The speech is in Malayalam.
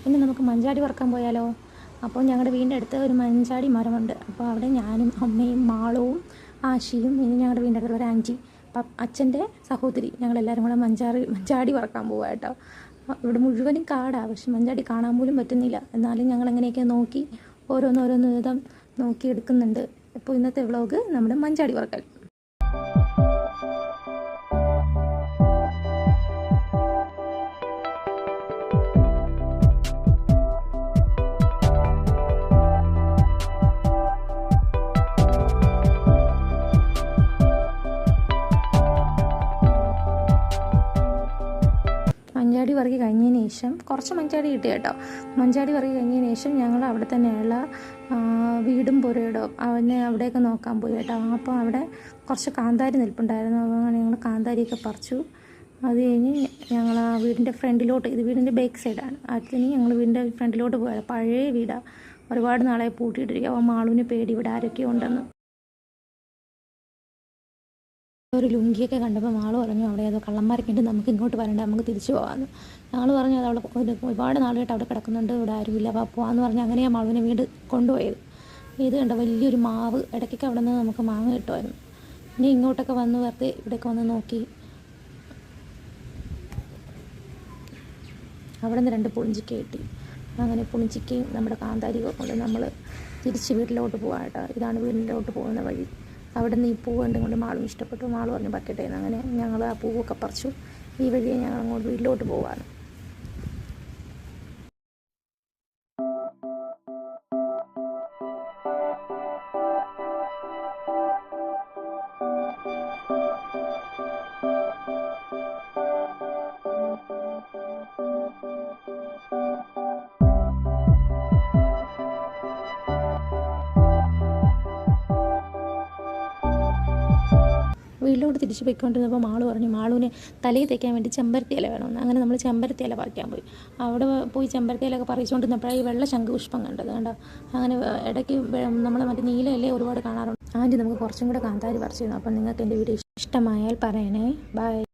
ഇനി നമുക്ക് മഞ്ചാടി വറുക്കാൻ പോയാലോ? അപ്പോൾ ഞങ്ങളുടെ വീടിൻ്റെ അടുത്ത് ഒരു മഞ്ചാടി മരമുണ്ട്. അപ്പോൾ അവിടെ ഞാനും അമ്മയും മാളവും ആശിയും ഇനി ഞങ്ങളുടെ വീടിൻ്റെ അടുത്തുള്ള ഒരു ആൻറ്റി അച്ഛൻ്റെ സഹോദരി ഞങ്ങളെല്ലാവരും കൂടെ മഞ്ചാടി വറക്കാൻ പോവുക കേട്ടോ. ഇവിടെ മുഴുവനും കാടാണ്, പക്ഷെ മഞ്ചാടി കാണാൻ പോലും പറ്റുന്നില്ല. എന്നാലും ഞങ്ങൾ എങ്ങനെയൊക്കെ നോക്കി ഓരോന്നോരോന്ന് വിധം നോക്കി എടുക്കുന്നുണ്ട്. ഇപ്പോൾ ഇന്നത്തെ വ്ളോഗ് നമ്മുടെ മഞ്ചാടി വറക്കൽ. മഞ്ചാടി വറുക്കി കഴിഞ്ഞതിന് ശേഷം കുറച്ച് മഞ്ചാടി കിട്ടി കേട്ടോ. മഞ്ചാടി വറുക്കി കഴിഞ്ഞതിന് ശേഷം ഞങ്ങൾ അവിടെ തന്നെയുള്ള വീടും പുരയിടവും അവിടെയൊക്കെ നോക്കാൻ പോയി കേട്ടോ. അപ്പോൾ അവിടെ കുറച്ച് കാന്താരി നിൽപ്പുണ്ടായിരുന്നു. അങ്ങനെ ഞങ്ങൾ കാന്താരിയൊക്കെ പറിച്ചു. അത് കഴിഞ്ഞ് ഞങ്ങൾ ആ വീടിൻ്റെ ഫ്രണ്ടിലോട്ട്, ഇത് വീടിൻ്റെ ബാക്ക് സൈഡാണ്, അതിന് ഞങ്ങൾ വീടിൻ്റെ ഫ്രണ്ടിലോട്ട് പോയത്. പഴയ വീടാണ്, ഒരുപാട് നാളെ പൂട്ടിയിട്ടിരിക്കുക. അപ്പോൾ മാളുവിന് പേടി ഇവിടെ ആരൊക്കെ ഉണ്ടെന്ന്. ഒരു ലുങ്കിയൊക്കെ കണ്ടപ്പോൾ മാള് പറഞ്ഞു അവിടെ ഏതോ കള്ളന്മാരൊക്കെ ഉണ്ട്, നമുക്ക് ഇങ്ങോട്ട് വരണ്ട, നമുക്ക് തിരിച്ചു പോകാമെന്ന്. ഞങ്ങൾ പറഞ്ഞു അത് അവിടെ ഒരുപാട് നാളായിട്ട് അവിടെ കിടക്കുന്നുണ്ട്, ഇവിടെ ആരുമില്ല, അപ്പോൾ പോകാമെന്ന് പറഞ്ഞ് അങ്ങനെയാണ് മാളുവിനെ വീട് കൊണ്ടുപോയത്. ഇത് കണ്ട വലിയൊരു മാവ്, ഇടയ്ക്കൊക്കെ അവിടെ നിന്ന് നമുക്ക് മാങ്ങ കിട്ടുമായിരുന്നു. ഇനി ഇങ്ങോട്ടൊക്കെ വന്ന് വെറുതെ ഇവിടെയൊക്കെ വന്ന് നോക്കി. അവിടെ നിന്ന് 2 പുളിഞ്ചിക്ക കിട്ടി. അങ്ങനെ പുളിഞ്ചിക്കയും നമ്മുടെ കാന്താരിയൊക്കെ കൊണ്ട് നമ്മൾ തിരിച്ച് വീട്ടിലോട്ട് പോകാം കേട്ടോ. ഇതാണ് വീട്ടിലോട്ട് പോകുന്ന വഴി. അവിടെ നിന്ന് ഈ പൂവ് കണ്ടുകൊണ്ട് മാളും ഇഷ്ടപ്പെട്ടു. മാള് പറഞ്ഞു പറ്റട്ടെ എന്ന്. അങ്ങനെ ഞങ്ങൾ ആ പൂവൊക്കെ പറിച്ചു. ഈ വഴിയെ ഞങ്ങൾ അങ്ങോട്ട് വീട്ടിലോട്ട് പോവാണ്. വീട്ടിലോട്ട് തിരിച്ച് പോയിക്കൊണ്ടിരുന്നപ്പോൾ മാള് പറഞ്ഞു മാളുവിന് തലയിൽ തേക്കാൻ വേണ്ടി ചെമ്പരത്തി ഇല വേണമെന്ന്. അങ്ങനെ നമ്മൾ ചെമ്പരത്തി ഇല പറിക്കാൻ പോയി. അവിടെ പോയി ചെമ്പരത്തി ഇലയൊക്കെ പറിച്ചുകൊണ്ടിരുന്നപ്പോഴാണ് ഈ വെള്ള ശംഖുപുഷ്പം കണ്ടത് കണ്ടോ. അങ്ങനെ ഇടയ്ക്ക് നമ്മൾ മറ്റേ നീല ഇല ഒരുപാട് കാണാറുണ്ട്. ആൻറ്റി നമുക്ക് കുറച്ചും കൂടെ കാന്താരി പറിച്ചിരുന്നു. അപ്പം നിങ്ങൾക്ക് എൻ്റെ വീഡിയോ ഇഷ്ടമായാൽ പറയണേ. ബൈ.